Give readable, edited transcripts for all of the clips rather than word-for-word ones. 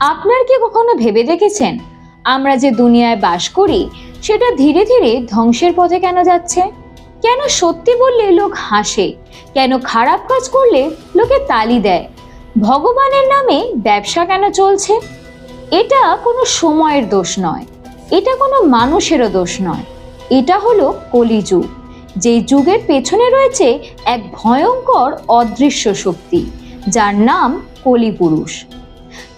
আপনার কি কখনো ভেবে দেখেছেন আমরা যে দুনিয়ায় বাস করি সেটা ধীরে ধীরে ধ্বংসের পথে কেন যাচ্ছে? কেন সত্যি বললে লোক হাসে, কেন খারাপ কাজ করলে লোকে তালি দেয়, ভগবানের নামে ব্যবসা কেন চলছে? এটা কোনো সময়ের দোষ নয়, এটা কোনো মানুষেরও দোষ নয়, এটা হলো কলিযুগ। যেই যুগের পেছনে রয়েছে এক ভয়ঙ্কর অদৃশ্য শক্তি, যার নাম কলিপুরুষ।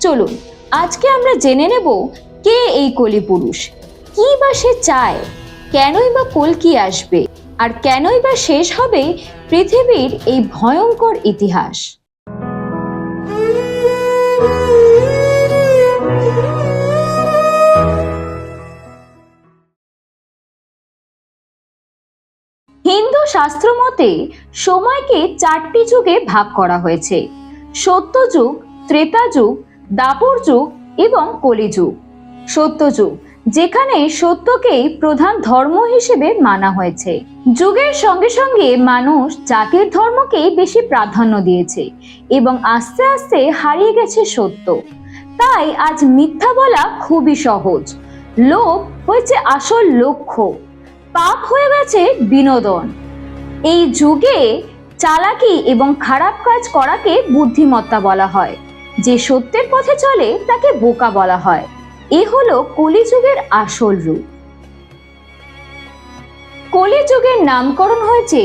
চলুন আজকে আমরা জেনে নেব কে এই কলিপুরুষ, কি বা সে চায়, কেনই বা কল্কি আসবে, আর কেনই বা শেষ হবে পৃথিবীর এই ভয়ঙ্কর ইতিহাস। হিন্দু শাস্ত্র মতে সময়কে 4টি যুগে ভাগ করা হয়েছে: সত্যযুগ, ত্রেতা যুগ, দাপর যুগ এবং কলিযুগ। সত্যযুগ, যেখানে সত্যকেই প্রধান ধর্ম হিসেবে মানা হয়েছে। যুগের সঙ্গে সঙ্গে মানুষ জাতির ধর্মকেই বেশি প্রাধান্য দিয়েছে এবং আস্তে আস্তে হারিয়ে গেছে সত্য। তাই আজ মিথ্যা বলা খুবই সহজ, লোভ হয়েছে আসল লক্ষ্য, পাপ হয়ে গেছে বিনোদন। এই যুগে চালাকি এবং খারাপ কাজ করাকে বুদ্ধিমত্তা বলা হয়, যে সত্যের পথে চলে তাকে বোকা বলা হয়। এ হলো কলিযুগের আসল রূপ। কলিযুগের নামকরণ হয়েছে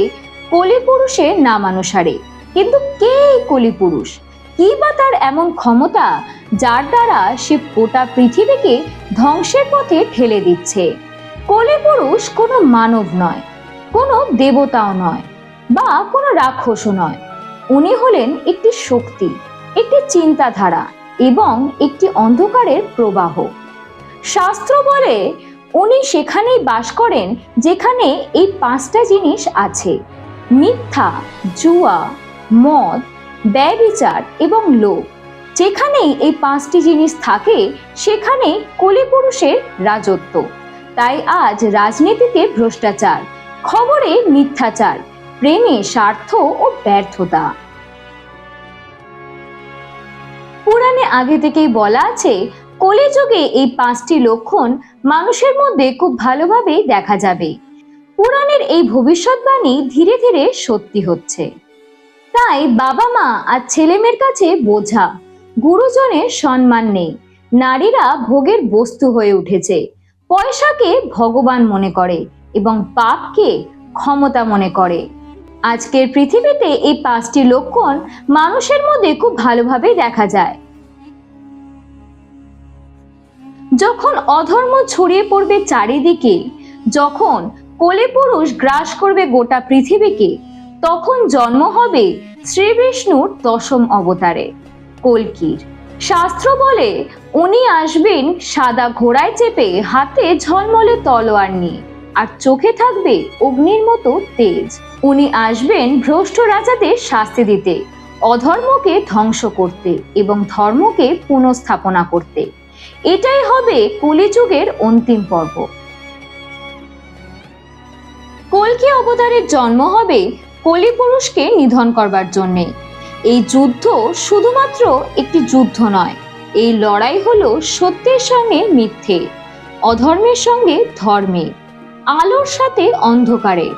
কলিপুরুষের নামানুসারে। কিন্তু কে এই কলিপুরুষ? কি বা তার এমন ক্ষমতা যার দ্বারা সে গোটা পৃথিবীকে ধ্বংসের পথে ঠেলে দিচ্ছে? কলিপুরুষ কোনো মানব নয়, কোনো দেবতাও নয়, বা কোনো রাক্ষসও নয়। উনি হলেন একটি শক্তি, একটি চিন্তাধারা এবং একটি অন্ধকারের প্রবাহ। শাস্ত্র বলে উনি সেখানেই বাস করেন যেখানে এই 5টা জিনিস আছে: মিথ্যা, জুয়া, মদ, ব্যভিচার এবং লোভ। যেখানেই এই 5টি জিনিস থাকে সেখানে কলিপুরুষের রাজত্ব। তাই আজ রাজনীতিতে ভ্রষ্টাচার, খবরে মিথ্যাচার, প্রেমে স্বার্থ ও ব্যর্থতা। পুরাণে আগে থেকেই বলা আছে কলিযুগে এই 5টি লক্ষণ মানুষের মধ্যে খুব ভালোভাবে দেখা যাবে। পুরাণের এই ভবিষ্যৎবাণী ধীরে ধীরে সত্যি হচ্ছে। তাই বাবা মা আর ছেলেমেয়ের কাছে বোঝা, গুরুজনের সম্মান নেই, নারীরা ভোগের বস্তু হয়ে উঠেছে, পয়সাকে ভগবান মনে করে এবং পাপকে ক্ষমতা মনে করে। আজকের পৃথিবীতে এই 5টি লক্ষণ মানুষের মধ্যে খুব ভালোভাবে দেখা যায়। যখন অধর্ম ছড়িয়ে পড়বে চারিদিকে, যখন কলিপুরুষ গ্রাস করবে গোটা পৃথিবীকে, তখন জন্ম হবে শ্রী বিষ্ণুর 10ম অবতারে, কল্কির। শাস্ত্র বলে উনি আসবেন সাদা ঘোড়ায় চেপে, হাতে ঝলমলে তলোয়ার নিয়ে, আর চোখে থাকবে অগ্নির মতো তেজ। উনি আসবেন ভ্রষ্ট রাজাদের শাস্তি দিতে, অধর্মকে ধ্বংস করতে এবং ধর্মকে পুনঃস্থাপনা করতে। এটাই হবে কলিযুগের অন্তিম পর্ব। কল্কি অবতারের জন্ম হবে কলিপুরুষকে নিধন করবার জন্যে। এই যুদ্ধ শুধুমাত্র একটি যুদ্ধ নয়, এই লড়াই হলো সত্যের সঙ্গে মিথ্যে, অধর্মের সঙ্গে ধর্মের, আলোর সাথে অন্ধকারের।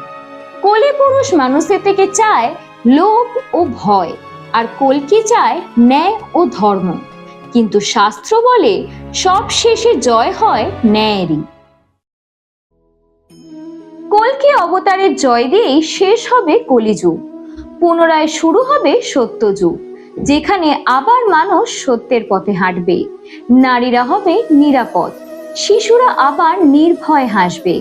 কলিপুরুষ মানুষের থেকে চায় লোভ ও ভয়, আর কল্কি চায় ন্যায় ও ধর্ম। কিন্তু শাস্ত্র বলে সব শেষে জয় হয় ন্যায়েরই। কল্কি অবতারের জয় দিয়েই শেষ হবে কলিযুগ, পুনরায় শুরু হবে সত্যযুগ, যেখানে আবার মানুষ সত্যের পথে হাঁটবে, নারীরা হবে নিরাপদ, শিশুরা আবার নির্ভয় হাসবে,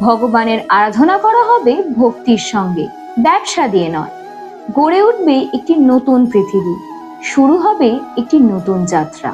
ভগবানের আরাধনা করা হবে ভক্তির সঙ্গে, ব্যবসা দিয়ে নয়। গড়ে উঠবে একটি নতুন পৃথিবী, শুরু হবে একটি নতুন যাত্রা।